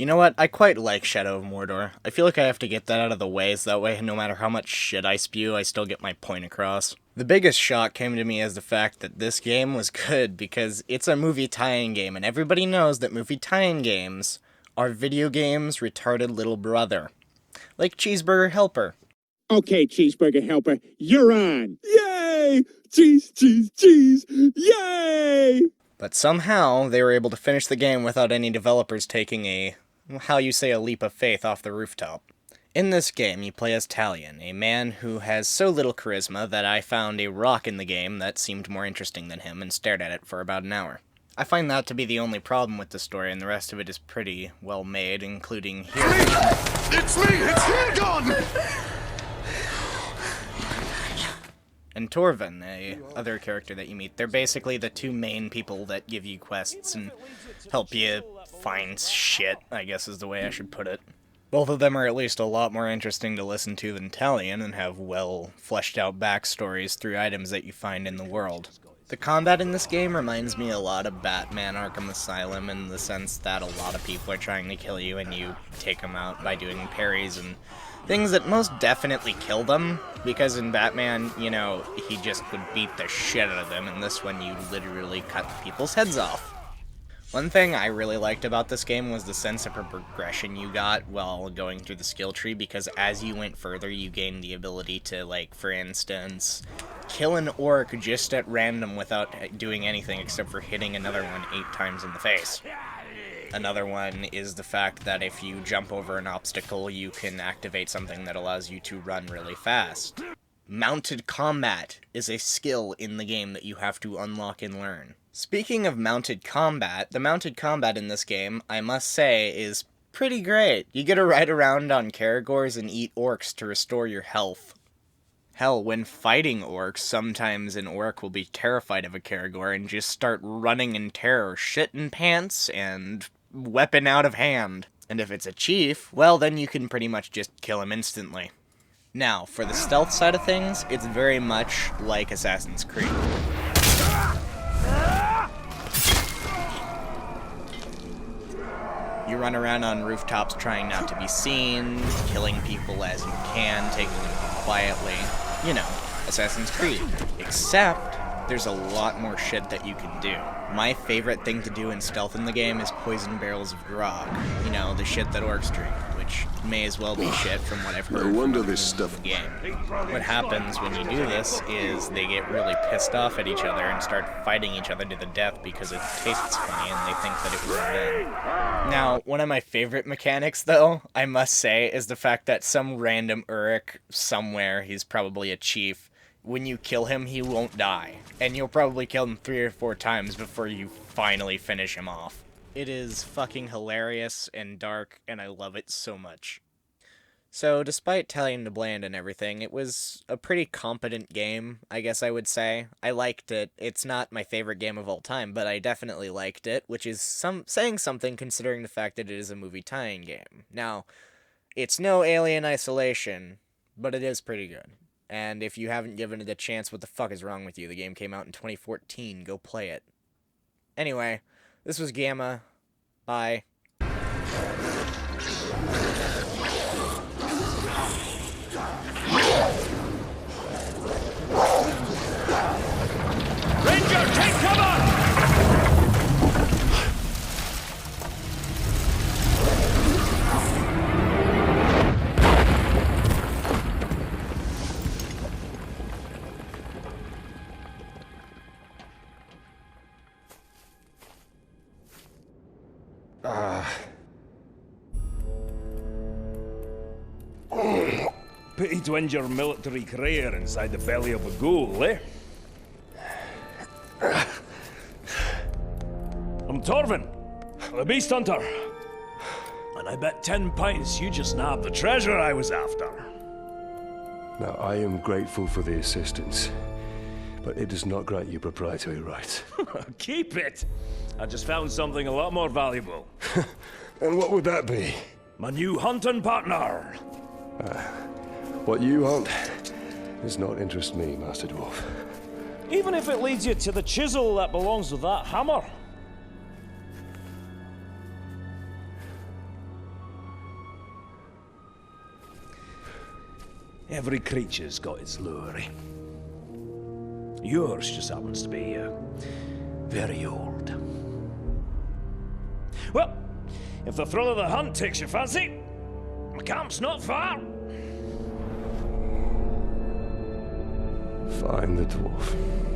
You know what? I quite like Shadow of Mordor. I feel like I have to get that out of the way, so that way no matter how much shit I spew, I still get my point across. The biggest shock came to me as the fact that this game was good, because it's a movie tie-in game, and everybody knows that movie tie-in games are video games' retarded little brother. Like Cheeseburger Helper. Okay, Cheeseburger Helper, you're on! Yay! Cheese, cheese, cheese! Yay! But somehow, they were able to finish the game without any developers taking a leap of faith off the rooftop. In this game, you play as Talion, a man who has so little charisma that I found a rock in the game that seemed more interesting than him and stared at it for about an hour. I find that to be the only problem with the story, and the rest of it is pretty well made, including here. It's me! It's Hilgon! And Torvin, a other character that you meet. They're basically the two main people that give you quests and help you find shit, I guess is the way I should put it. Both of them are at least a lot more interesting to listen to than Talion and have well fleshed out backstories through items that you find in the world. The combat in this game reminds me a lot of Batman Arkham Asylum in the sense that a lot of people are trying to kill you and you take them out by doing parries and things that most definitely kill them, because in Batman, you know, he just would beat the shit out of them, and this one you literally cut people's heads off. One thing I really liked about this game was the sense of progression you got while going through the skill tree, because as you went further, you gained the ability to, like, for instance, kill an orc just at random without doing anything except for hitting another one 8 times in the face. Another one is the fact that if you jump over an obstacle, you can activate something that allows you to run really fast. Mounted combat is a skill in the game that you have to unlock and learn. Speaking of mounted combat, the mounted combat in this game, I must say, is pretty great. You get to ride around on Caragors and eat orcs to restore your health. Hell, when fighting orcs, sometimes an orc will be terrified of a Caragor and just start running in terror, shitting pants, and weapon out of hand. And if it's a chief, well then you can pretty much just kill him instantly. Now, for the stealth side of things, it's very much like Assassin's Creed. You run around on rooftops trying not to be seen, killing people as you can, taking them quietly. You know, Assassin's Creed. Except, there's a lot more shit that you can do. My favorite thing to do in stealth in the game is poison barrels of grog. You know, the shit that orcs drink, which may as well be shit from what I've heard. No wonder this stuff. In the game. What happens when you do this is they get really pissed off at each other and start fighting each other to the death because it tastes funny and they think that it will win. Now, one of my favorite mechanics, though, I must say, is the fact that some random Uruk somewhere, he's probably a chief, when you kill him, he won't die. And you'll probably kill him 3 or 4 times before you finally finish him off. It is fucking hilarious and dark, and I love it so much. So, despite telling the bland and everything, it was a pretty competent game, I guess I would say. I liked it. It's not my favorite game of all time, but I definitely liked it, which is saying something considering the fact that it is a movie tie-in game. Now, it's no Alien Isolation, but it is pretty good. And if you haven't given it a chance, what the fuck is wrong with you? The game came out in 2014. Go play it. Anyway, this was Gamma. Bye. Ranger, take cover! Pity to injure military career inside the belly of a ghoul, eh? I'm Torvin, the Beast Hunter. And I bet 10 pints you just nabbed the treasure I was after. Now, I am grateful for the assistance, but it does not grant you proprietary rights. Keep it! I just found something a lot more valuable. And what would that be? My new hunting partner! What you hunt does not interest me, Master Dwarf. Even if it leads you to the chisel that belongs with that hammer. Every creature's got its lure. Yours just happens to be very old. Well, if the thrill of the hunt takes your fancy, the camp's not far. Find the dwarf.